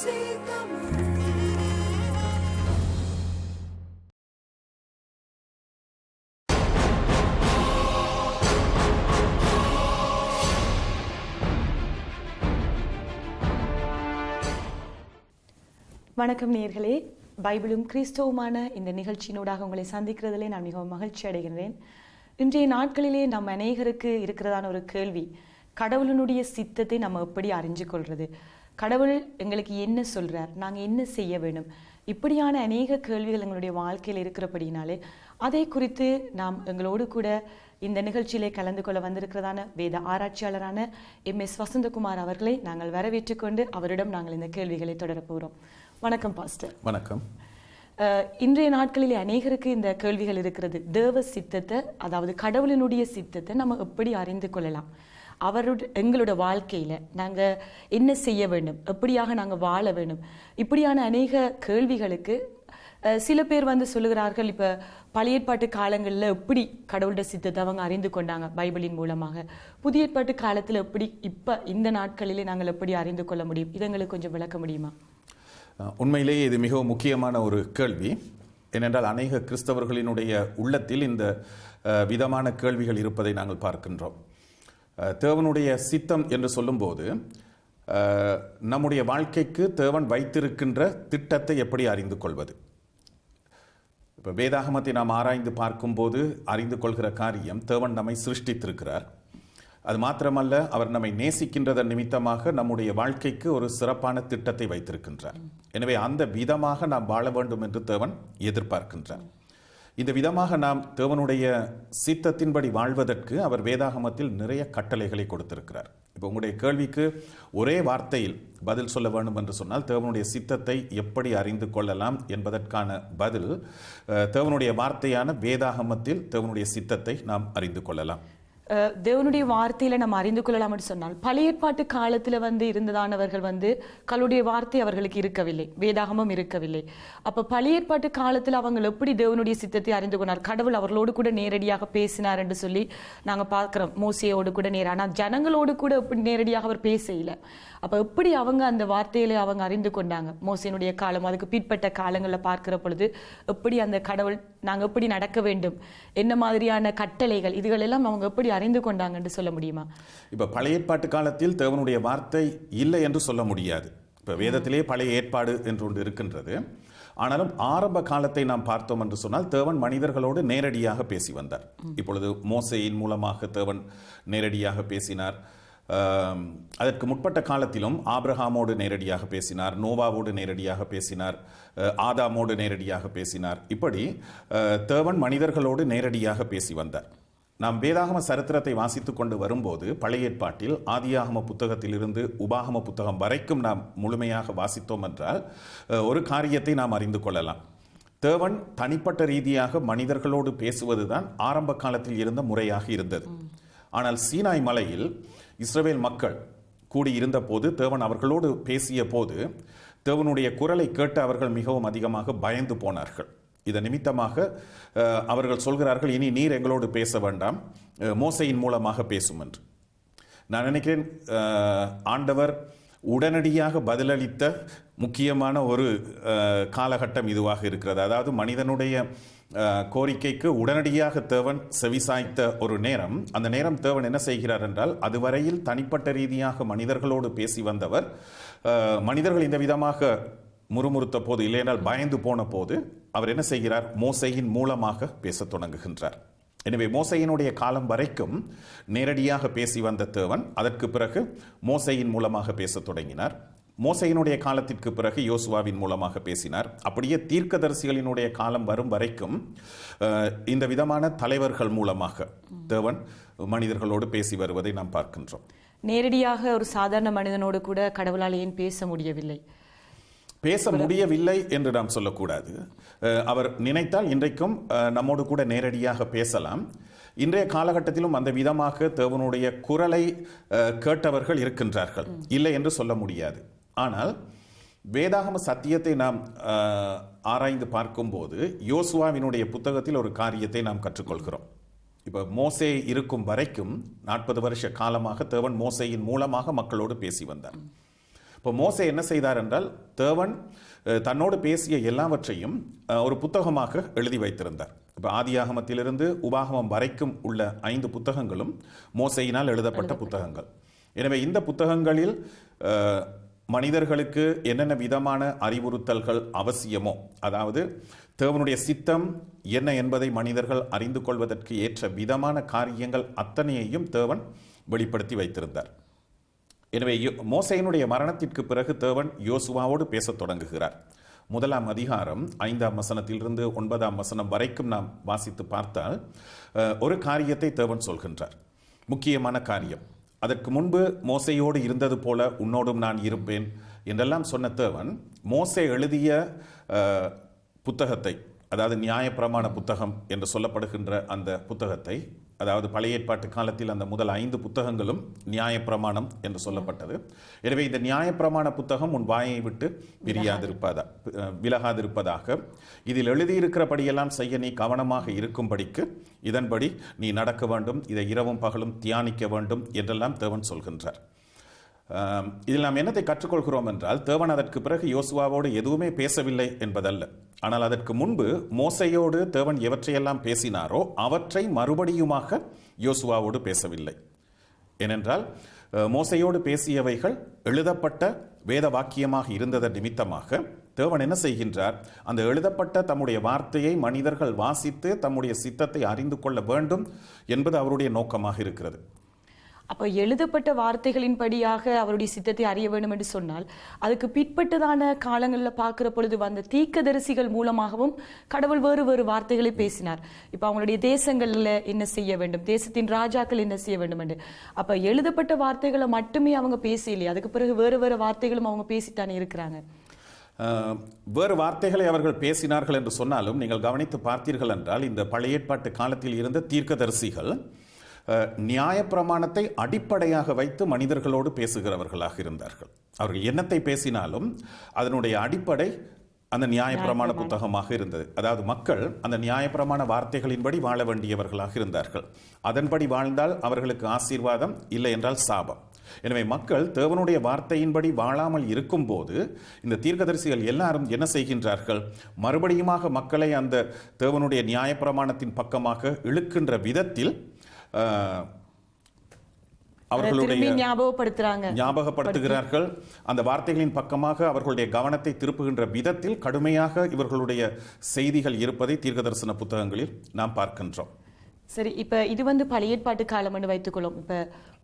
வணக்கம் நேயர்களே, பைபிளும் கிறிஸ்தவுமான இந்த நிகழ்ச்சியினூடாக உங்களை சந்திக்கிறதிலே நான் மிகவும் மகிழ்ச்சி அடைகின்றேன். இன்றைய நாட்களிலே நம்ம அநேகருக்கு இருக்கிறதான ஒரு கேள்வி, கடவுளினுடைய சித்தத்தை நம்ம எப்படி அறிஞ்சு கொள்வது, கடவுள் எங்களுக்கு என்ன சொல்றார், நாங்கள் என்ன செய்ய வேணும், இப்படியான அநேக கேள்விகள் எங்களுடைய வாழ்க்கையில் இருக்கிறபடினாலே அதை குறித்து நாம் எங்களோடு கூட இந்த நிகழ்ச்சியிலே கலந்து கொள்ள வந்திருக்கிறதான வேத ஆராய்ச்சியாளரான MS வசந்தகுமார் அவர்களை நாங்கள் வரவேற்றுக் கொண்டு அவரிடம் நாங்கள் இந்த கேள்விகளை தொடர போகிறோம். வணக்கம் பாஸ்டர். வணக்கம். இன்றைய நாட்களிலே அநேகருக்கு இந்த கேள்விகள் இருக்கிறது. தேவ சித்தத்தை, அதாவது கடவுளினுடைய சித்தத்தை நம்ம எப்படி அறிந்து கொள்ளலாம், எங்களோட வாழ்க்கையில நாங்க என்ன செய்ய வேண்டும், எப்படியாக நாங்க வாழ வேண்டும், இப்படியான அநேக கேள்விகளுக்கு சில பேர் சொல்லுகிறார்கள், இப்ப பழைய ஏற்பாட்டு காலங்களில் எப்படி கடவுளோட சித்தத்தை அவங்க அறிந்து கொண்டாங்க பைபிளின் மூலமாக, புதிய ஏற்பாட்டு காலத்தில் எப்படி இப்ப இந்த நாட்களிலே நாங்கள் எப்படி அறிந்து கொள்ள முடியும், இதை எங்களுக்கு கொஞ்சம் விளக்க முடியுமா? உண்மையிலேயே இது மிகவும் முக்கியமான ஒரு கேள்வி. ஏனென்றால் அநேக கிறிஸ்தவர்களினுடைய உள்ளத்தில் இந்த விதமான கேள்விகள் இருப்பதை நாங்கள் பார்க்கின்றோம். தேவனுடைய சித்தம் என்று சொல்லும்போது நம்முடைய வாழ்க்கைக்கு தேவன் வைத்திருக்கின்ற திட்டத்தை எப்படி அறிந்து கொள்வது? இப்போ வேதாகமத்தை நாம் ஆராய்ந்து பார்க்கும்போது அறிந்து கொள்கிற காரியம், தேவன் நம்மை சிருஷ்டித்திருக்கிறார். அது மாத்திரமல்ல, அவர் நம்மை நேசிக்கின்றதன் நிமித்தமாக நம்முடைய வாழ்க்கைக்கு ஒரு சிறப்பான திட்டத்தை வைத்திருக்கின்றார். எனவே அந்த விதமாக நாம் வாழ வேண்டும் என்று தேவன் எதிர்பார்க்கின்றார். இந்த விதமாக நாம் தேவனுடைய சித்தத்தின்படி வாழ்வதற்கு அவர் வேதாகமத்தில் நிறைய கட்டளைகளை கொடுத்திருக்கிறார். இப்போ உங்களுடைய கேள்விக்கு ஒரே வார்த்தையில் பதில் சொல்ல வேண்டும் என்று சொன்னால், தேவனுடைய சித்தத்தை எப்படி அறிந்து கொள்ளலாம் என்பதற்கான பதில் தேவனுடைய வார்த்தையான வேதாகமத்தில் தேவனுடைய சித்தத்தை நாம் அறிந்து கொள்ளலாம். தேவனுடைய வார்த்தையில நம்ம அறிந்து கொள்ளலாம் என்று சொன்னால், பழைய ஏற்பாட்டு காலத்துல இருந்ததானவர்கள் கடவுளுடைய வார்த்தை அவர்களுக்கு இருக்கவில்லை, வேதாகமம் இருக்கவில்லை. அப்ப பழைய ஏற்பாட்டு காலத்துல அவங்க எப்படி தேவனுடைய சித்தத்தை அறிந்து கொண்டார்? கடவுள் அவர்களோடு கூட நேரடியாக பேசினார் என்று சொல்லி நாங்க பார்க்கிறோம், மோசேயோடு கூட ஆனா ஜனங்களோடு கூட எப்படி நேரடியாக அவர் பேசல. அப்ப எப்படி அவங்க அந்த வார்த்தையில அவங்க அறிந்து கொண்டாங்க? மோசேனுடைய காலம், அதுக்கு பிற்பட்ட காலங்களில் பார்க்கிற பொழுது எப்படி அந்த கடவுள் நாங்க எப்படி நடக்க வேண்டும், என்ன மாதிரியான கட்டளைகள், இதுகள் எல்லாம் அவங்க எப்படி அறிந்து கொண்டாங்க என்று சொல்ல முடியுமா? இப்ப பழைய ஏற்பாட்டு காலத்தில் தேவனுடைய வார்த்தை இல்லை என்று சொல்ல முடியாது. இப்ப வேதத்திலே பழைய ஏற்பாடு என்று ஒன்று இருக்கின்றது. ஆனாலும் ஆரம்ப காலத்தை நாம் பார்த்தோம் என்று சொன்னால், தேவன் மனிதர்களோடு நேரடியாக பேசி வந்தார். இப்பொழுது மோசேயின் மூலமாக தேவன் நேரடியாக பேசினார். அதற்கு முற்பட்ட காலத்திலும் ஆபிரகாமோடு நேரடியாக பேசினார், நோவாவோடு நேரடியாக பேசினார், ஆதாமோடு நேரடியாக பேசினார். இப்படி தேவன் மனிதர்களோடு நேரடியாக பேசி வந்தார். நாம் வேதாகம சரித்திரத்தை வாசித்து கொண்டு வரும்போது, பழைய ஏற்பாட்டில் ஆதியாகம புத்தகத்திலிருந்து உபாகம புத்தகம் வரைக்கும் நாம் முழுமையாக வாசித்தோம் என்றால் ஒரு காரியத்தை நாம் அறிந்து கொள்ளலாம். தேவன் தனிப்பட்ட ரீதியாக மனிதர்களோடு பேசுவதுதான் ஆரம்ப காலத்தில் இருந்த முறையாக இருந்தது. ஆனால் சீனாய் மலையில் இஸ்ரவேல் மக்கள் கூடியிருந்த போது, தேவன் அவர்களோடு பேசிய போது தேவனுடைய குரலை கேட்டு அவர்கள் மிகவும் அதிகமாக பயந்து போனார்கள். இதன் நிமித்தமாக அவர்கள் சொல்கிறார்கள், இனி நீர் எங்களோடு பேச வேண்டாம், மோசையின் மூலமாக பேசும் என்று. நான் நினைக்கிறேன், ஆண்டவர் உடனடியாக பதிலளித்த முக்கியமான ஒரு காலகட்டம் இதுவாக இருக்கிறது. அதாவது மனிதனுடைய கோரிக்கைக்கு உடனடியாக தேவன் செவிசாய்த்த ஒரு நேரம். அந்த நேரம் தேவன் என்ன செய்கிறார் என்றால், அதுவரையில் தனிப்பட்ட ரீதியாக மனிதர்களோடு பேசி வந்தவர், மனிதர்கள் இந்த விதமாக முறுமுறுத்த போது, இல்லையென்றால் பயந்து போன போது, அவர் என்ன செய்கிறார்? மோசையின் மூலமாக பேசத் தொடங்குகின்றார். எனவே மோசையினுடைய காலம் வரைக்கும் நேரடியாக பேசி வந்த தேவன் அதற்கு பிறகு மோசையின் மூலமாக பேசத் தொடங்கினார். மோசையினுடைய காலத்திற்கு பிறகு யோசுவாவின் மூலமாக பேசினார். அப்படியே தீர்க்கதரிசிகளினுடைய காலம் வரும் வரைக்கும் இந்த விதமான தலைவர்கள் மூலமாக தேவன் மனிதர்களோடு பேசி வருவதை நாம் பார்க்கின்றோம். நேரடியாக ஒரு சாதாரண மனிதனோடு கூட கடவுளால் ஏன் பேச முடியவில்லை? பேச முடியவில்லை என்று நாம் சொல்லக்கூடாது. அவர் நினைத்தால் இன்றைக்கும் நம்மோடு கூட நேரடியாக பேசலாம். இன்றைய காலகட்டத்திலும் அந்த விதமாக தேவனுடைய குரலை கேட்டவர்கள் இருக்கின்றார்கள், இல்லை என்று சொல்ல முடியாது. ஆனால் வேதாகம சத்தியத்தை நாம் ஆராய்ந்து பார்க்கும்போது, யோசுவாவினுடைய புத்தகத்தில் ஒரு காரியத்தை நாம் கற்றுக்கொள்கிறோம். இப்போ மோசே இருக்கும் வரைக்கும் 40 வருஷ காலமாக தேவன் மோசேயின் மூலமாக மக்களோடு பேசி வந்தார். இப்போ மோசே என்ன செய்தார் என்றால் தேவன் தன்னோடு பேசிய எல்லாவற்றையும் ஒரு புத்தகமாக எழுதி வைத்திருந்தார். இப்போ ஆதியாகமத்திலிருந்து உபாகமம் வரைக்கும் உள்ள 5 புத்தகங்களும் மோசேயினால் எழுதப்பட்ட புத்தகங்கள். எனவே இந்த புத்தகங்களில் மனிதர்களுக்கு என்னென்ன விதமான அறிவுறுத்தல்கள் அவசியமோ, அதாவது தேவனுடைய சித்தம் என்ன என்பதை மனிதர்கள் அறிந்து கொள்வதற்கு ஏற்ற விதமான காரியங்கள் அத்தனையையும் தேவன் வெளிப்படுத்தி வைத்திருந்தார். எனவே மோசேயினுடைய மரணத்திற்கு பிறகு தேவன் யோசுவாவோடு பேசத் தொடங்குகிறார். 1ஆம் அதிகாரம் 5ஆம் வசனத்திலிருந்து 9ஆம் வசனம் வரைக்கும் நாம் வாசித்து பார்த்தால் ஒரு காரியத்தை தேவன் சொல்கின்றார், முக்கியமான காரியம். அதற்கு முன்பு மோசையோடு இருந்தது போல உன்னோடும் நான் இருப்பேன் என்றெல்லாம் சொன்ன தேவன் மோசே எழுதிய புத்தகத்தை, அதாவது நியாயப்பிரமாண புத்தகம் என்று சொல்லப்படுகின்ற அந்த புத்தகத்தை, அதாவது பழைய ஏற்பாட்டு காலத்தில் அந்த முதல் 5 புத்தகங்களும் நியாயப்பிரமாணம் என்று சொல்லப்பட்டது. எனவே இந்த நியாயப்பிரமாண புத்தகம் உன் வாயை விட்டு விலகாதிருப்பதாக, இதில் எழுதியிருக்கிறபடியெல்லாம் செய்ய நீ கவனமாக இருக்கும்படிக்கு இதன்படி நீ நடக்க வேண்டும், இதை இரவும் பகலும் தியானிக்க வேண்டும் என்றெல்லாம் தேவன் சொல்கின்றார். இதில் நாம் என்னத்தை கற்றுக்கொள்கிறோம் என்றால், தேவன் அதற்கு பிறகு யோசுவாவோடு எதுவுமே பேசவில்லை என்பதல்ல. ஆனால் அதற்கு முன்பு மோசையோடு தேவன் எவற்றையெல்லாம் பேசினாரோ அவற்றை மறுபடியுமாக யோசுவாவோடு பேசவில்லை. ஏனென்றால் மோசையோடு பேசியவைகள் எழுதப்பட்ட வேத வாக்கியமாக இருந்ததன் நிமித்தமாக தேவன் என்ன செய்கின்றார், அந்த எழுதப்பட்ட தம்முடைய வார்த்தையை மனிதர்கள் வாசித்து தம்முடைய சித்தத்தை அறிந்து கொள்ள வேண்டும் என்பது அவருடைய நோக்கமாக இருக்கிறது. அப்போ எழுதப்பட்ட வார்த்தைகளின்படியாக அவருடைய சித்தத்தை அறிய வேண்டும் என்று சொன்னால், அதுக்கு பிற்பட்டதான காலங்களில் பார்க்கிற பொழுது வந்த தீர்க்கதரிசிகள் மூலமாகவும் கடவுள் வேறு வேறு வார்த்தைகளை பேசினார். இப்போ அவங்களுடைய தேசங்களில் என்ன செய்ய வேண்டும், தேசத்தின் ராஜாக்கள் என்ன செய்ய வேண்டும் என்று. அப்போ எழுதப்பட்ட வார்த்தைகளை மட்டுமே அவங்க பேசலையே, அதுக்கு பிறகு வேறு வேறு வார்த்தைகளும் அவங்க பேசித்தானே இருக்கிறாங்க. வேறு வார்த்தைகளை அவர்கள் பேசினார்கள் என்று சொன்னாலும், நீங்கள் கவனித்து பார்த்தீர்கள் என்றால் இந்த பழைய ஏற்பாட்டு காலத்தில் இருந்த தீர்க்கதரிசிகள் நியாயப்பிரமாணத்தை அடிப்படையாக வைத்து மனிதர்களோடு பேசுகிறவர்களாக இருந்தார்கள். அவர்கள் என்னத்தை பேசினாலும் அதனுடைய அடிப்படை அந்த நியாயப்பிரமாண புத்தகமாக இருந்தது. அதாவது மக்கள் அந்த நியாயப்பிரமாண வார்த்தைகளின்படி வாழ வேண்டியவர்களாக இருந்தார்கள். அதன்படி வாழ்ந்தால் அவர்களுக்கு ஆசீர்வாதம், இல்லை என்றால் சாபம். எனவே மக்கள் தேவனுடைய வார்த்தையின்படி வாழாமல் இருக்கும் போது இந்த தீர்க்கதரிசிகள் எல்லாரும் என்ன செய்கின்றார்கள், மறுபடியுமாக மக்களை அந்த தேவனுடைய நியாயப்பிரமாணத்தின் பக்கமாக இழுக்கின்ற விதத்தில் அவர்களுடைய ஞாபகப்படுத்துகிறார்கள். அந்த வார்த்தைகளின் பக்கமாக அவர்களுடைய கவனத்தை திருப்புகின்ற விதத்தில் கடுமையாக இவர்களுடைய செய்திகள் இருப்பதை தீர்க்கதரிசன புத்தகங்களில் நாம் பார்க்கின்றோம். சரி, இப்ப இது பழைய ஏற்பாட்டு காலம் என்று வைத்துக்கொள்ளும். இப்ப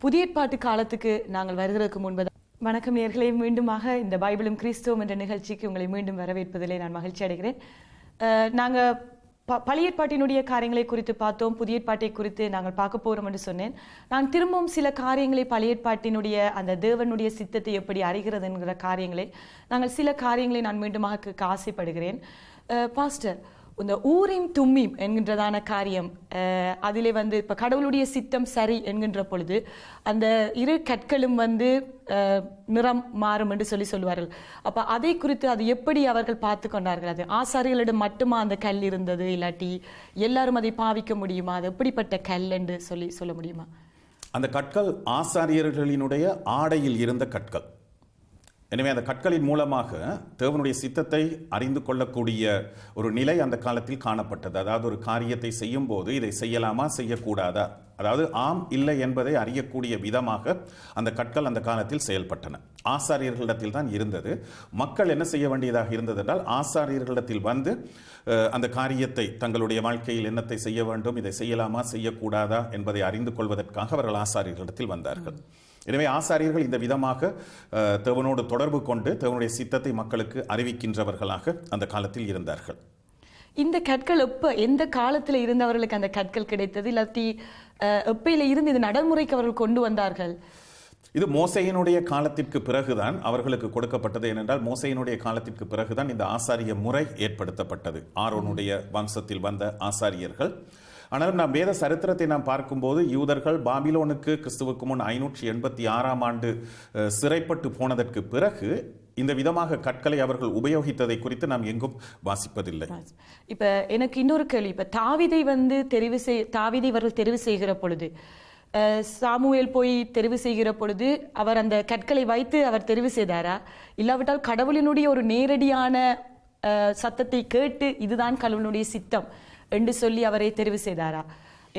புதிய ஏற்பாட்டு காலத்துக்கு நாங்கள் வருகிறதுக்கு முன்பு. வணக்கம் நேயர்களே, மீண்டுமாக இந்த பைபிளும் கிறிஸ்துவும் என்ற நிகழ்ச்சிக்கு உங்களை மீண்டும் வரவேற்பதிலே நான் மகிழ்ச்சி அடைகிறேன். நாங்கள் பழைய ஏற்பாட்டினுடைய காரியங்களை குறித்து பார்த்தோம், புதிய ஏற்பாட்டை குறித்து நாங்கள் பார்க்க போகிறோம் என்று சொன்னேன். நான் திரும்பவும் சில காரியங்களை பழைய ஏற்பாட்டினுடைய அந்த தேவனுடைய சித்தத்தை எப்படி அறிகிறது என்கிற காரியங்களை சில காரியங்களை நான் மீண்டுமாக ஆசைப்படுகிறேன். பாஸ்டர், இந்த ஊரிம் தும்மிம் என்கின்றதான காரியம், அதிலே இப்போ கடவுளுடைய சித்தம் சரி என்கின்ற பொழுது அந்த 2 கற்களும் நிறம் மாறும் என்று சொல்லுவார்கள். அப்போ அதை குறித்து அது எப்படி அவர்கள் பார்த்து கொண்டார்கள்? அது ஆசாரியர்களிடம் மட்டுமா அந்த கல் இருந்தது, இல்லாட்டி எல்லாரும் அதை பாவிக்க முடியுமா? அது எப்படிப்பட்ட கல் என்று சொல்ல முடியுமா? அந்த கற்கள் ஆசாரியர்களினுடைய ஆடையில் இருந்த கற்கள். எனவே அந்த கற்களின் மூலமாக தேவனுடைய சித்தத்தை அறிந்து கொள்ளக்கூடிய ஒரு நிலை அந்த காலத்தில் காணப்பட்டது. அதாவது ஒரு காரியத்தை செய்யும் போது இதை செய்யலாமா செய்யக்கூடாதா, அதாவது ஆம் இல்லை என்பதை அறியக்கூடிய விதமாக அந்த கற்கள் அந்த காலத்தில் செயல்பட்டன. ஆசாரியர்களிடத்தில் தான் இருந்தது. மக்கள் என்ன செய்ய வேண்டியதாக இருந்தது என்றால், ஆசாரியர்களிடத்தில் அந்த காரியத்தை தங்களுடைய வாழ்க்கையில் என்னத்தை செய்ய வேண்டும், இதை செய்யலாமா செய்யக்கூடாதா என்பதை அறிந்து கொள்வதற்காக அவர்கள் ஆசாரியர்களிடத்தில் வந்தார்கள். எனவே ஆசாரியர்கள் இந்த விதமாக தேவனோடு தொடர்பு கொண்டு தேவனுடைய சித்தத்தை மக்களுக்கு அறிவிக்கின்றவர்களாக அந்த காலத்தில் இருந்தார்கள். இந்த கற்கள் எந்த காலத்தில் இருந்தவர்களுக்கு அந்த கற்கள் கிடைத்தது, இல்லாட்டி எப்பையில இருந்து இது நடைமுறைக்கு அவர்கள் கொண்டு வந்தார்கள்? இது மோசையினுடைய காலத்திற்கு பிறகுதான் அவர்களுக்கு கொடுக்கப்பட்டது. ஏனென்றால் மோசையினுடைய காலத்திற்கு பிறகுதான் இந்த ஆசாரிய முறை ஏற்படுத்தப்பட்டது. ஆரோனுடைய வம்சத்தில் வந்த ஆசாரியர்கள். ஆனால் நாம் வேத சரித்திரத்தை நாம் பார்க்கும்போது யூதர்கள் பாபிலோனுக்கு கிறிஸ்துவுக்கு முன் 586ஆம் ஆண்டு சிறைப்பட்டு போனதற்கு பிறகு இந்த விதமாக கற்களை அவர்கள் உபயோகித்ததை குறித்து நாம் எங்கும் வாசிப்பதில்லை. இப்ப எனக்கு இன்னொரு கேள்வி, இப்ப தாவீதை தாவீதை அவர்கள் தெரிவு செய்கிற பொழுது சாமுவேல் போய் தெரிவு செய்கிற பொழுது அவர் அந்த கற்களை வைத்து அவர் தெரிவு செய்தாரா, இல்லாவிட்டால் கடவுளினுடைய ஒரு நேரடியான சத்தத்தை கேட்டு இதுதான் கடவுளுடைய சித்தம் என்று சொல்லி அவரை தெரிவு செய்தாரா?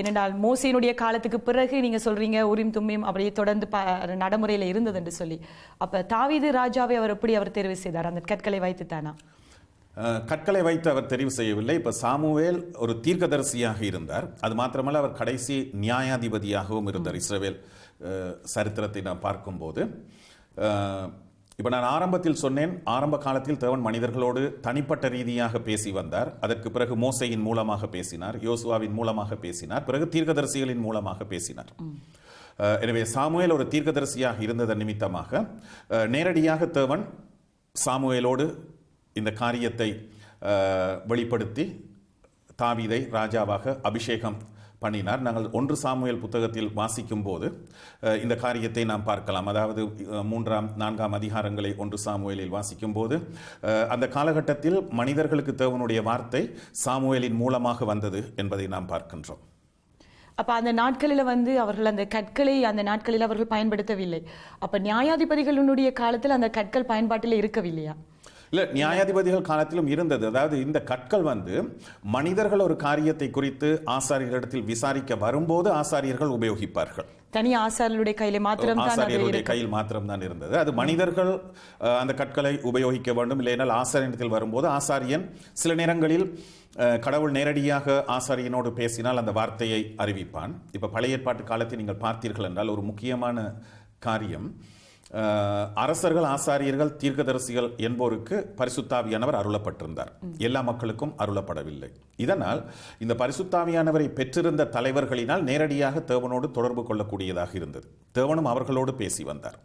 ஏனென்றால் மோசையினுடைய காலத்துக்கு பிறகு நீங்க சொல்றீங்க உரிம் தும்மியும் அப்படியே தொடர்ந்து நடைமுறையில இருந்தது என்று சொல்லி, அப்ப தாவீது ராஜாவை அவர் எப்படி அவர் தெரிவு செய்தார்? அந்த கற்களை வைத்து தானா? கற்களை வைத்து அவர் தெரிவு செய்யவில்லை. இப்ப சாமுவேல் ஒரு தீர்க்கதரிசியாக இருந்தார். அது மாத்திரமல்ல, அவர் கடைசி நியாயாதிபதியாகவும் இருந்தார். இஸ்ரவேல் சரித்திரத்தை நாம் பார்க்கும்போது, இப்ப நான் ஆரம்பத்தில் சொன்னேன், ஆரம்ப காலத்தில் தேவன் மனிதர்களோடு தனிப்பட்ட ரீதியாக பேசி வந்தார். அதற்கு பிறகு மோசையின் மூலமாக பேசினார், யோசுவாவின் மூலமாக பேசினார், பிறகு தீர்க்கதரிசிகளின் மூலமாக பேசினார். எனவே சாமுவேல் ஒரு தீர்க்கதரிசியாக இருந்ததன் நிமித்தமாக நேரடியாக தேவன் சாமுவேலோடு இந்த காரியத்தை வெளிப்படுத்தி தாவீதை ராஜாவாக அபிஷேகம் பண்ணினார். நாங்கள் 1 சாமுவேல் புத்தகத்தில் வாசிக்கும் போது இந்த காரியத்தை நாம் பார்க்கலாம். அதாவது 3ஆம் 4ஆம் அதிகாரங்களை 1 சாமுவேலில் வாசிக்கும் போது அந்த காலகட்டத்தில் மனிதர்களுக்கு தேவனுடைய வார்த்தை சாமுவேலின் மூலமாக வந்தது என்பதை நாம் பார்க்கின்றோம். அப்ப அந்த நாட்களில் அவர்கள் அந்த கற்களை அந்த நாட்களில் அவர்கள் பயன்படுத்தவில்லை. அப்ப நியாயாதிபதிகளுடைய காலத்தில் அந்த கற்கள் பயன்பாட்டில் இருக்கவில்லையா? இல்ல, நியாயாதிபதிகள் காலத்திலும் இருந்தது. அதாவது இந்த கற்கள் மனிதர்கள் ஒரு காரியத்தை குறித்து ஆசாரியர்களிடத்தில் விசாரிக்க வரும்போது ஆசாரியர்கள் உபயோகிப்பார்கள். தனி ஆசாரியருடைய கையில் மாத்திரம் தான் இருந்தது. அது மனிதர்கள் அந்த கற்களை உபயோகிக்க வேண்டும். இல்லைனால் ஆசாரியத்தில் வரும்போது ஆசாரியன் சில நேரங்களில் கடவுள் நேரடியாக ஆசாரியனோடு பேசினால் அந்த வார்த்தையை அறிவிப்பான். இப்ப பழைய ஏற்பாட்டு காலத்தில் நீங்கள் பார்த்தீர்கள் என்றால் ஒரு முக்கியமான காரியம், அரசர்கள், ஆசாரியர்கள், தீர்க்கதரிசிகள் என்போருக்கு பரிசுத்தாவியானவர் அருளப்பட்டிருந்தார். எல்லா மக்களுக்கும் அருளப்படவில்லை. இதனால் இந்த பரிசுத்தாவியானவரை பெற்றிருந்த தலைவர்களினால் நேரடியாக தேவனோடு தொடர்பு கொள்ளக்கூடியதாக இருந்தது. தேவனும் அவர்களோடு பேசி வந்தார்.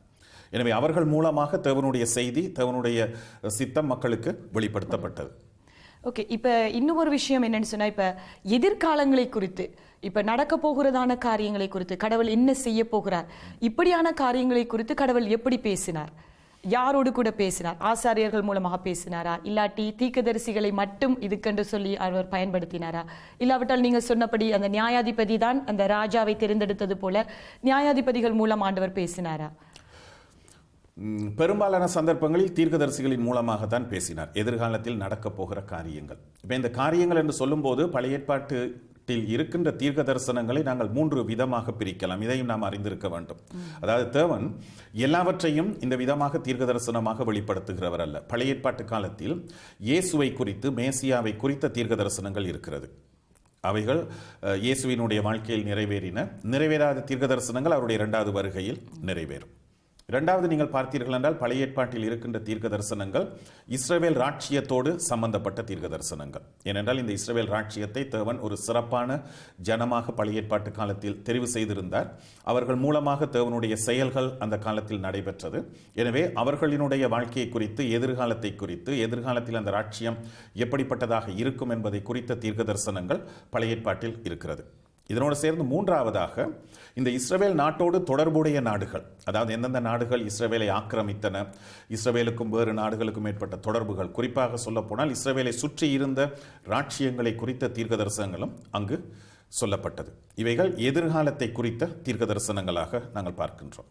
எனவே அவர்கள் மூலமாக தேவனுடைய செய்தி, தேவனுடைய சித்தம் மக்களுக்கு வெளிப்படுத்தப்பட்டது. ஓகே, இப்ப இன்னும் ஒரு விஷயம் என்னன்னு சொன்னா, இப்ப எதிர்காலங்களை குறித்து, இப்ப நடக்க போகிறதான காரியங்களை குறித்து, கடவுள் என்ன செய்ய போகிறார், இப்படியான காரியங்களை குறித்து கடவுள் எப்படி பேசினார், யாரோடு கூட பேசினார்? ஆசாரியர்கள் மூலமாக பேசினாரா, இல்லாட்டி தீர்க்கதரிசிகளை மட்டும் இதுக்கென்று சொல்லி அவர் பயன்படுத்தினாரா, இல்லாவிட்டால் நீங்க சொன்னபடி அந்த நியாயாதிபதி தான் அந்த ராஜாவை தேர்ந்தெடுத்தது போல நியாயாதிபதிகள் மூலம் ஆண்டவர் பேசினாரா? பெரும்பாலான சந்தர்ப்பங்களில் தீர்க்கதரிசிகளின் மூலமாகத்தான் பேசினார், எதிர்காலத்தில் நடக்க போகிற காரியங்கள். இப்ப இந்த காரியங்கள் என்று சொல்லும் போது பழைய ஏற்பாட்டில் இருக்கின்ற தீர்க்க தரிசனங்களை நாங்கள் 3 விதமாக பிரிக்கலாம். இதையும் நாம் அறிந்திருக்க வேண்டும். அதாவது தேவன் எல்லாவற்றையும் இந்த விதமாக தீர்க்க தரிசனமாக வெளிப்படுத்துகிறவர் அல்ல. பழைய ஏற்பாட்டு காலத்தில் இயேசுவை குறித்து, மேசியாவை குறித்த தீர்க்க தரிசனங்கள் இருக்கிறது. அவைகள் இயேசுவினுடைய வாழ்க்கையில் நிறைவேறின. நிறைவேறாத தீர்க்க தரிசனங்கள் அவருடைய 2வது வருகையில் நிறைவேறும். 2வது நீங்கள் பார்த்தீர்கள் என்றால் பழைய ஏற்பாட்டில் இருக்கின்ற தீர்க்க தரிசனங்கள் இஸ்ரவேல் ராட்சியத்தோடு சம்பந்தப்பட்ட தீர்க்க தரிசனங்கள். ஏனென்றால் இந்த இஸ்ரவேல் ராட்சியத்தை தேவன் ஒரு சிறப்பான ஜனமாக பழைய ஏற்பாட்டு காலத்தில் தெரிவு செய்திருந்தார். அவர்கள் மூலமாக தேவனுடைய செயல்கள் அந்த காலத்தில் நடைபெற்றது. எனவே அவர்களினுடைய வாழ்க்கையை குறித்து, எதிர்காலத்தை குறித்து, எதிர்காலத்தில் அந்த ராட்சியம் எப்படிப்பட்டதாக இருக்கும் என்பதை குறித்த தீர்க்க தரிசனங்கள் பழைய ஏற்பாட்டில் இருக்கிறது. இதனோடு சேர்ந்து 3வதாக இந்த இஸ்ரவேல் நாட்டோடு தொடர்புடைய நாடுகள், அதாவது எந்தெந்த நாடுகள் இஸ்ரவேலை ஆக்கிரமித்தன, இஸ்ரவேலுக்கும் வேறு நாடுகளுக்கும் ஏற்பட்ட தொடர்புகள், குறிப்பாக சொல்ல போனால் இஸ்ரவேலை சுற்றி இருந்த ராட்சியங்களை குறித்த தீர்க்க தரிசனங்களும் அங்கு சொல்லப்பட்டது. இவைகள் எதிர்காலத்தை குறித்த தீர்க்க தரிசனங்களாக நாங்கள் பார்க்கின்றோம்.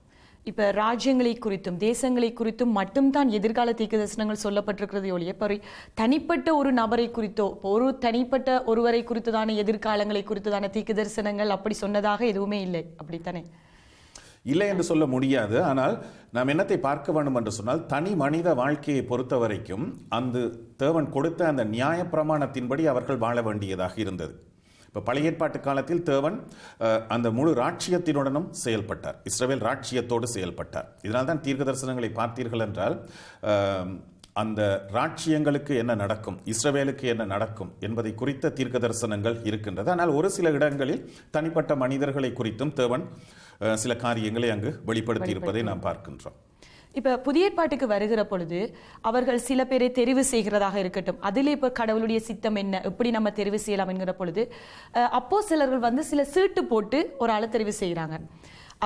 இப்ப ராஜ்யங்களை குறித்தும் தேசங்களை குறித்தும் மட்டும்தான் எதிர்கால தீர்க்க தரிசனங்கள் சொல்லப்பட்டிருக்கிறது ஒழிய தனிப்பட்ட ஒரு நபரை குறித்தோ, ஒரு தனிப்பட்ட ஒருவரை குறித்துதான எதிர்காலங்களை குறித்துதான தீர்க்க தரிசனங்கள் அப்படி சொன்னதாக எதுவுமே இல்லை. அப்படித்தானே? இல்லை என்று சொல்ல முடியாது. ஆனால் நாம் என்னத்தை பார்க்க வேண்டும் என்று சொன்னால், தனி மனித வாழ்க்கையை பொறுத்த வரைக்கும் அந்த தேவன் கொடுத்த அந்த நியாய பிரமாணத்தின்படி அவர்கள் வாழ வேண்டியதாக இருந்தது. இப்போ பழைய ஏற்பாட்டு காலத்தில் தேவன் அந்த முழு ராட்சியத்தினுடனும் செயல்பட்டார், இஸ்ரவேல் ராட்சியத்தோடு செயல்பட்டார். இதனால் தான் தீர்க்க தரிசனங்களை பார்த்தீர்கள் என்றால் அந்த ராட்சியங்களுக்கு என்ன நடக்கும், இஸ்ரவேலுக்கு என்ன நடக்கும் என்பதை குறித்த தீர்க்க தரிசனங்கள் இருக்கின்றது. ஆனால் ஒரு சில இடங்களில் தனிப்பட்ட மனிதர்களை குறித்தும் தேவன் சில காரியங்களை அங்கு வெளிப்படுத்தி இருப்பதை நாம் பார்க்கின்றோம். இப்ப புதிய ஏற்பாட்டுக்கு வருகிற பொழுது அவர்கள் சில பேரை தெரிவு செய்கிறதாக இருக்கட்டும், அதில் இப்ப கடவுளுடைய சித்தம் என்ன, எப்படி நம்ம தெரிவு செய்யலாம் என்கிற பொழுது அப்போஸ்தலர்கள் சில சீட்டு போட்டு ஒரு ஆளை தெரிவு செய்கிறாங்க.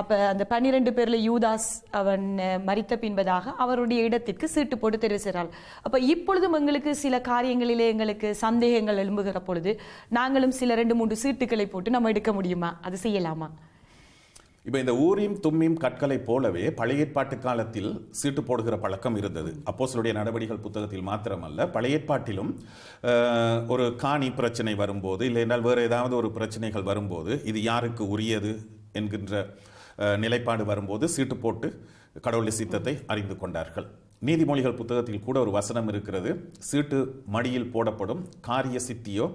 அப்ப அந்த 12 பேர்ல யூதாஸ் அவன் மரித்த பின்பதாக அவருடைய இடத்திற்கு சீட்டு போட்டு தெரிவு செய்கிறாள். அப்ப இப்பொழுதும் எங்களுக்கு சில காரியங்களிலே எங்களுக்கு சந்தேகங்கள் எழும்புகிற பொழுது நாங்களும் சில 2-3 சீட்டுகளை போட்டு நம்ம எடுக்க முடியுமா, அது செய்யலாமா? இப்போ இந்த ஊரீம் தும்மீம் கற்களை போலவே பழைய ஏற்பாட்டு காலத்தில் சீட்டு போடுகிற பழக்கம் இருந்தது. அப்போஸ்தலருடைய நடவடிக்கைகள் புத்தகத்தில் மாத்திரமல்ல, பழைய ஏற்பாட்டிலும் ஒரு காணி பிரச்சனை வரும்போது, இல்லை என்றால் வேறு ஏதாவது ஒரு பிரச்சனைகள் வரும்போது இது யாருக்கு உரியது என்கின்ற நிலைப்பாடு வரும்போது சீட்டு போட்டு கடவுளுடைய சித்தத்தை அறிந்து கொண்டார்கள். நீதிமொழிகள் புத்தகத்தில் கூட ஒரு வசனம் இருக்கிறது, சீட்டு மடியில் போடப்படும் காரிய சித்தியோ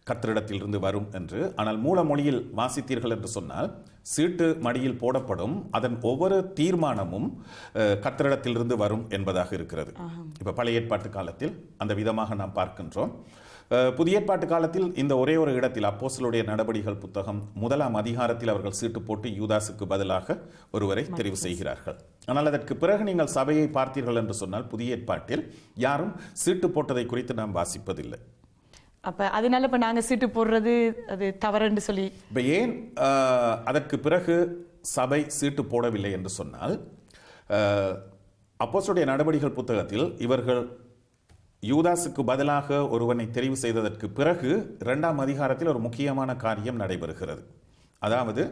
கர்த்தரிடத்திலிருந்து வரும் என்று. ஆனால் மூல மொழியில் வாசித்தீர்கள் என்று சொன்னால் சீட்டு மடியில் போடப்படும் அதன் ஒவ்வொரு தீர்மானமும் கர்த்தரிடத்திலிருந்து வரும் என்பதாக இருக்கிறது. இப்ப பழைய ஏற்பாட்டு காலத்தில் அந்த விதமாக நாம் பார்க்கின்றோம். புதிய ஏற்பாட்டு காலத்தில் இந்த ஒரே ஒரு இடத்தில் அப்போஸ்தலருடைய நடபடிகள் புத்தகம் 1ஆம் அதிகாரத்தில் அவர்கள் சீட்டு போட்டு யூதாசுக்கு பதிலாக ஒருவரை தெரிவு செய்கிறார்கள். ஆனால் அதற்கு பிறகு நீங்கள் சபையை பார்த்தீர்கள் என்று சொன்னால் புதிய ஏற்பாட்டில் யாரும் சீட்டு போட்டதை குறித்து நாம் வாசிப்பதில்லை. அப்ப அதனால இப்ப நாங்க சீட்டு போடுறது அது தவறுன்னு சொல்லி இப்ப ஏன் அதற்கு பிறகு சபை சீட்டு போடவில்லை என்று சொன்னால், அப்போஸ்தலருடைய நடபடிகள் புத்தகத்தில் இவர்கள் யூதாசுக்கு பதிலாக ஒருவனை தெரிவு செய்ததற்கு பிறகு 2ஆம் அதிகாரத்தில் ஒரு முக்கியமான காரியம் நடைபெறுகிறது. அதாவது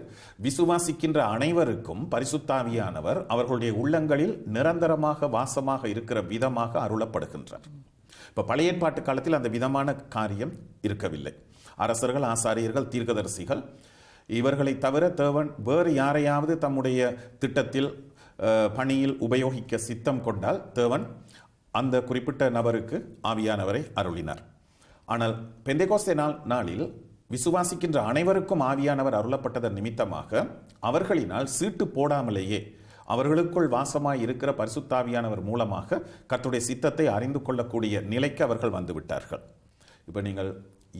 விசுவாசிக்கின்ற அனைவருக்கும் பரிசுத்த ஆவியானவர் அவர்களுடைய உள்ளங்களில் நிரந்தரமாக வாசமாக இருக்கிற விதமாக அருளப்படுகின்றார். இப்ப பழைய ஏற்பாட்டு காலத்தில் அந்த விதமான காரியம் இருக்கவில்லை. அரசர்கள், ஆசாரியர்கள், தீர்க்கதரிசிகள் இவர்களை தவிர தேவன் வேறு யாரையாவது தம்முடைய திட்டத்தில் பணியில் உபயோகிக்க சித்தம் கொண்டால் தேவன் அந்த குறிப்பிட்ட நபருக்கு ஆவியானவரை அருளினார். ஆனால் பெந்தெகோஸ்தே நாளில் விசுவாசிக்கின்ற அனைவருக்கும் ஆவியானவர் அருளப்பட்டதன் நிமித்தமாக அவர்களினால் சீட்டு போடாமலேயே அவர்களுக்குள் வாசமாய் இருக்கிற பரிசுத்தாவியானவர் மூலமாக கர்த்தருடைய சித்தத்தை அறிந்து கொள்ளக்கூடிய நிலைக்கு அவர்கள் வந்துவிட்டார்கள். இப்ப நீங்கள்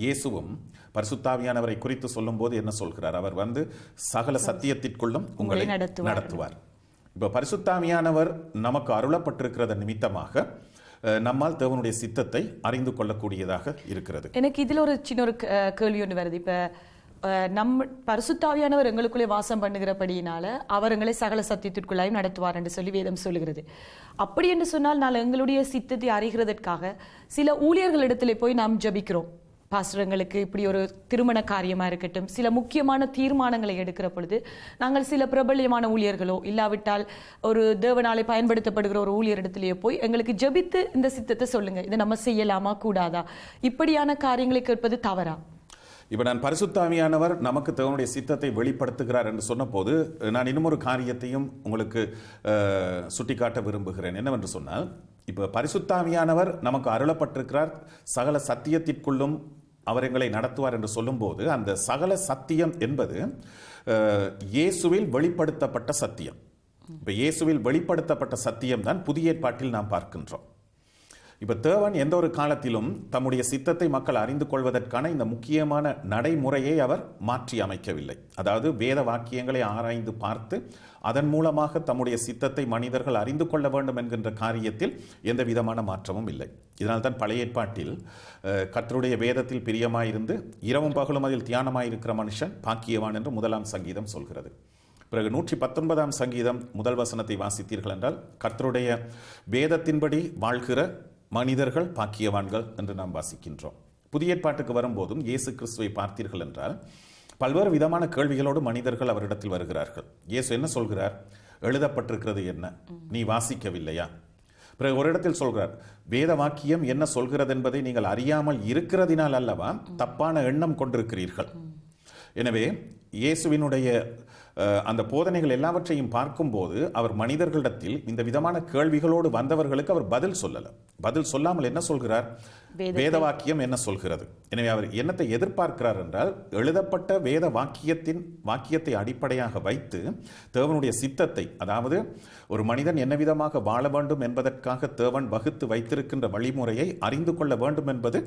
இயேசுவும் பரிசுத்தாவியானவரை குறித்து சொல்லும் போது என்ன சொல்கிறார்? அவர் வந்து சகல சத்தியத்திற்குள்ளும் உங்களை நடத்துவார். இப்ப பரிசுத்தாவியானவர் நமக்கு அருளப்பட்டிருக்கிறத நிமித்தமாக நம்மால் தேவனுடைய சித்தத்தை அறிந்து கொள்ளக்கூடியதாக இருக்கிறது. எனக்கு இதுல ஒரு சின்ன ஒரு கேள்வி ஒன்று வருது. இப்ப நம்ம பரிசுத்தாவியானவர் எங்களுக்குள்ளே வாசம் பண்ணுகிறபடியினால அவர் எங்களை சகல சத்தியத்திற்குள்ளாயும் நடத்துவார் என்று சொல்லி வேதம் சொல்லுகிறது. அப்படி என்று சொன்னால் நான் எங்களுடைய சித்தத்தை அறிகிறதற்காக சில ஊழியர்களிடத்திலே போய் நாம் ஜபிக்கிறோம். பாஸ்டர்களுக்கு இப்படி ஒரு திருமண காரியமா இருக்கட்டும், சில முக்கியமான தீர்மானங்களை எடுக்கிற பொழுது நாங்கள் சில பிரபல்யமான ஊழியர்களோ இல்லாவிட்டால் ஒரு தேவனாலே பயன்படுத்தப்படுகிற ஒரு ஊழியரிடத்திலேயே போய் எங்களுக்கு ஜபித்து இந்த சித்தத்தை சொல்லுங்க, இதை நம்ம செய்யலாமா கூடாதா, இப்படியான காரியங்களை கேட்பது தவறா? இப்ப நான் பரிசுத்தாவியானவர் நமக்கு தேவனுடைய சித்தத்தை வெளிப்படுத்துகிறார் என்று சொன்ன போது நான் இன்னும் ஒரு காரியத்தையும் உங்களுக்கு சுட்டிக்காட்ட விரும்புகிறேன். என்னவென்று சொன்னால், இப்ப பரிசுத்தாவியானவர் நமக்கு அருளப்பட்டிருக்கிறார், சகல சத்தியத்திற்குள்ளும் அவர் எங்களை நடத்துவார் என்று சொல்லும் போது அந்த சகல சத்தியம் என்பது இயேசுவில் வெளிப்படுத்தப்பட்ட சத்தியம். இப்ப இயேசுவில் வெளிப்படுத்தப்பட்ட சத்தியம் தான் புதிய ஏற்பாட்டில் நாம் பார்க்கின்றோம். இப்ப தேவன் எந்த ஒரு காலத்திலும் தம்முடைய சித்தத்தை மக்கள் அறிந்து கொள்வதற்கான இந்த முக்கியமான நடைமுறையை அவர் மாற்றி அமைக்கவில்லை. அதாவது வேத வாக்கியங்களை ஆராய்ந்து பார்த்து அதன் மூலமாக தம்முடைய சித்தத்தை மனிதர்கள் அறிந்து கொள்ள வேண்டும் என்கின்ற காரியத்தில் எந்த விதமான மாற்றமும் இல்லை. இதனால்தான் பழைய ஏற்பாட்டில் கர்த்தருடைய வேதத்தில் பிரியமாயிருந்து இரவும் பகலும் அதில் தியானமாயிருக்கிற மனுஷன் பாக்கியவான் என்று 1ஆம் சங்கீதம் சொல்கிறது. பிறகு 119ஆம் சங்கீதம் 1 வசனத்தை வாசித்தீர்கள் என்றால் கர்த்தருடைய வேதத்தின்படி வாழ்கிற மனிதர்கள் பாக்கியவான்கள் என்று நாம் வாசிக்கின்றோம். புதிய ஏற்பாட்டுக்கு வரும்போதும் இயேசு கிறிஸ்துவை பார்த்தீர்கள் என்றால் பல்வேறு விதமான கேள்விகளோடு மனிதர்கள் அவரிடத்தில் வருகிறார்கள். இயேசு என்ன சொல்கிறார்? எழுதப்பட்டிருக்கிறது என்ன, நீ வாசிக்கவில்லையா? பிறகு ஒரு இடத்தில் சொல்கிறார், வேத வாக்கியம் என்ன சொல்கிறது என்பதை நீங்கள் அறியாமல் இருக்கிறதினால் அல்லவா தப்பான எண்ணம் கொண்டிருக்கிறீர்கள். எனவே இயேசுவினுடைய அந்த போதனைகள் எல்லாவற்றையும் பார்க்கும்போது அவர் மனிதர்களிடத்தில் இந்த விதமான கேள்விகளோடு வந்தவர்களுக்கு அவர் பதில் சொல்லல. பதில் சொல்லாமல் என்ன சொல்கிறார்? வேத வாக்கியம் என்ன சொல்கிறது. எனவே அவர் என்னத்தை எதிர்பார்க்கிறார் என்றால், எழுதப்பட்ட வேத வாக்கியத்தை அடிப்படையாக வைத்து தேவனுடைய சித்தத்தை, அதாவது ஒரு மனிதன் என்ன விதமாக வாழ வேண்டும் என்பதற்காக தேவன் வகுத்து வைத்திருக்கின்ற வழிமுறையை அறிந்து கொள்ள வேண்டும் என்பது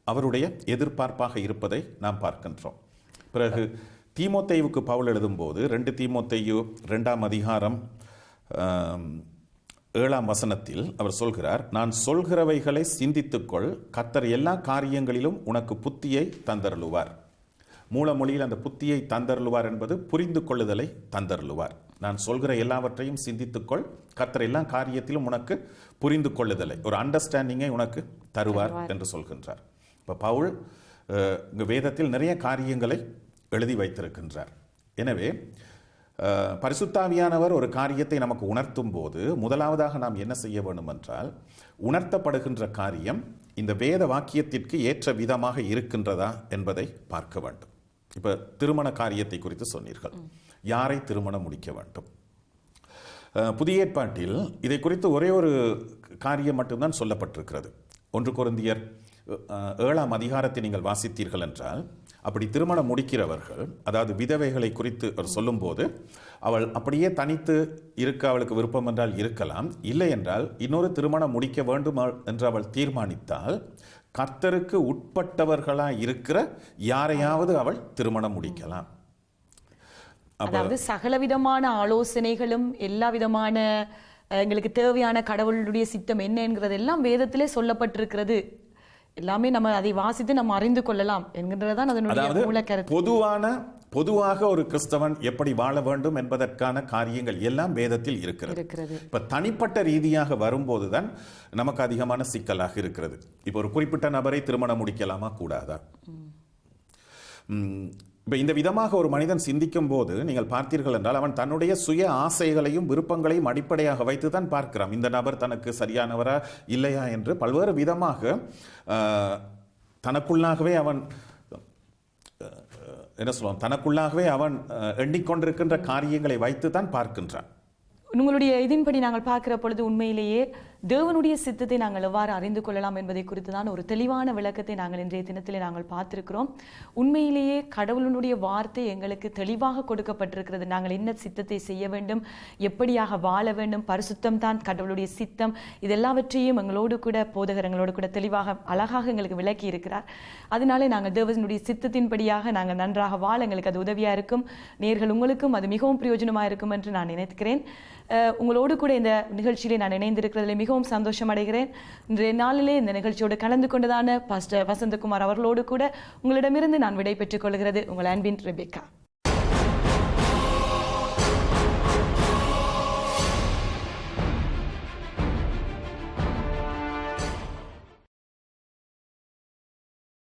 அவருடைய எதிர்பார்ப்பாக இருப்பதை நாம் பார்க்கின்றோம். பிறகு தீமோத்தேயுவுக்கு பவுல் எழுதும்போது 2 தீமோத்தேயு 2ஆம் அதிகாரம் 7ஆம் வசனத்தில் அவர் சொல்கிறார், நான் சொல்கிறவைகளை சிந்தித்துக்கொள், கர்த்தர் எல்லா காரியங்களிலும் உனக்கு புத்தியை தந்தருளுவார். மூலமொழியில் அந்த புத்தியை தந்தருளுவார் என்பது புரிந்து கொள்ளுதலை தந்தருளுவார். நான் சொல்கிற எல்லாவற்றையும் சிந்தித்துக்கொள், கர்த்தர் எல்லா காரியத்திலும் உனக்கு புரிந்து கொள்ளுதலை, ஒரு அண்டர்ஸ்டாண்டிங்கை உனக்கு தருவார் என்று சொல்கின்றார். இப்போ பவுல் வேதத்தில் நிறைய காரியங்களை எழுதி வைத்திருக்கின்றார். எனவே பரிசுத்தாவியானவர் ஒரு காரியத்தை நமக்கு உணர்த்தும் போது முதலாவதாக நாம் என்ன செய்ய வேண்டும் என்றால், உணர்த்தப்படுகின்ற காரியம் இந்த வேத வாக்கியத்திற்கு ஏற்ற விதமாக இருக்கின்றதா என்பதை பார்க்க வேண்டும். இப்போ திருமண காரியத்தை குறித்து சொன்னீர்கள். யாரை திருமணம் முடிக்க வேண்டும்? புதிய ஏற்பாட்டில் இதை குறித்து ஒரே ஒரு காரியம் மட்டும்தான் சொல்லப்பட்டிருக்கிறது. 1 கொரிந்தியர் 7ஆம் அதிகாரத்தை நீங்கள் வாசித்தீர்கள் என்றால், அப்படி திருமணம் முடிக்கிறவர்கள், அதாவது விதவைகளை குறித்து அவர் சொல்லும்போது, அவள் அப்படியே தனித்து இருக்க அவளுக்கு விருப்பம் என்றால் இருக்கலாம், இல்லை என்றால் இன்னொரு திருமணம் முடிக்க வேண்டும் என்று அவள் தீர்மானித்தால் கர்த்தருக்கு உட்பட்டவர்களாக இருக்கிற யாரையாவது அவள் திருமணம் முடிக்கலாம். அதாவது சகலவிதமான ஆலோசனைகளும் எல்லா விதமான எங்களுக்கு தேவையான கடவுளுடைய சித்தம் என்ன என்கிறதெல்லாம் வேதத்திலே சொல்லப்பட்டிருக்கிறது. எல்லாமே நம்ம அதை வாசித்து நம்ம அறிந்து கொள்ளலாம் என்கின்றதான் அதனுடைய மூல கருத்து. பொதுவாக ஒரு கிறிஸ்தவன் எப்படி வாழ வேண்டும் என்பதற்கான காரியங்கள் எல்லாம் வேதத்தில் இருக்கிறது. இப்ப தனிப்பட்ட ரீதியாக வரும்போதுதான் நமக்கு அதிகமான சிக்கலாக இருக்கிறது. இப்ப ஒரு குறிப்பிட்ட நபரை திருமணம் முடிக்கலாமா கூடாதா? இப்போ இந்த விதமாக ஒரு மனிதன் சிந்திக்கும் போது நீங்கள் பார்த்தீர்கள் என்றால், அவன் தன்னுடைய சுய ஆசைகளையும் விருப்பங்களையும் அடிப்படையாக வைத்து தான் பார்க்கிறான். இந்த நபர் தனக்கு சரியானவரா இல்லையா என்று பல்வேறு விதமாக தனக்குள்ளாகவே அவன் என்ன சொல்லுவான், தனக்குள்ளாகவே அவன் எண்ணிக்கொண்டிருக்கின்ற காரியங்களை வைத்து தான் பார்க்கின்றான். உங்களுடைய இதன்படி நாங்கள் பார்க்கிற பொழுது உண்மையிலேயே தேவனுடைய சித்தத்தை நாங்கள் எவ்வாறு அறிந்து கொள்ளலாம் என்பதை குறித்து தான் ஒரு தெளிவான விளக்கத்தை நாங்கள் இன்றைய தினத்திலே நாங்கள் பார்த்திருக்கிறோம். உண்மையிலேயே கடவுளுடைய வார்த்தை எங்களுக்கு தெளிவாக கொடுக்கப்பட்டிருக்கிறது. நாங்கள் என்ன சித்தத்தை செய்ய வேண்டும், எப்படியாக வாழ வேண்டும், பரிசுத்தம் தான் கடவுளுடைய சித்தம், இதெல்லாவற்றையும் எங்களோடு கூட போதகர் எங்களோடு கூட தெளிவாக அழகாக எங்களுக்கு விளக்கி இருக்கிறார். அதனாலே நாங்கள் தேவனுடைய சித்தத்தின்படியாக நாங்கள் நன்றாக வாழ எங்களுக்கு அது உதவியாக இருக்கும். நேர்கள் உங்களுக்கும் அது மிகவும் பிரயோஜனமாக இருக்கும் என்று நான் நினைக்கிறேன். உங்களோடு கூட இந்த நிகழ்ச்சியிலே நான் இணைந்திருக்கிறதுல மிகவும் சந்தோஷம் அடைகிறேன். இன்றைய நாளிலே இந்த நிகழ்ச்சியோடு கலந்து கொண்டதான பாஸ்டர் வசந்தகுமார் அவர்களோடு கூட உங்களிடமிருந்து நான் விடை பெற்றுக் கொள்கிறது உங்கள் அன்பின் ரெபேக்கா.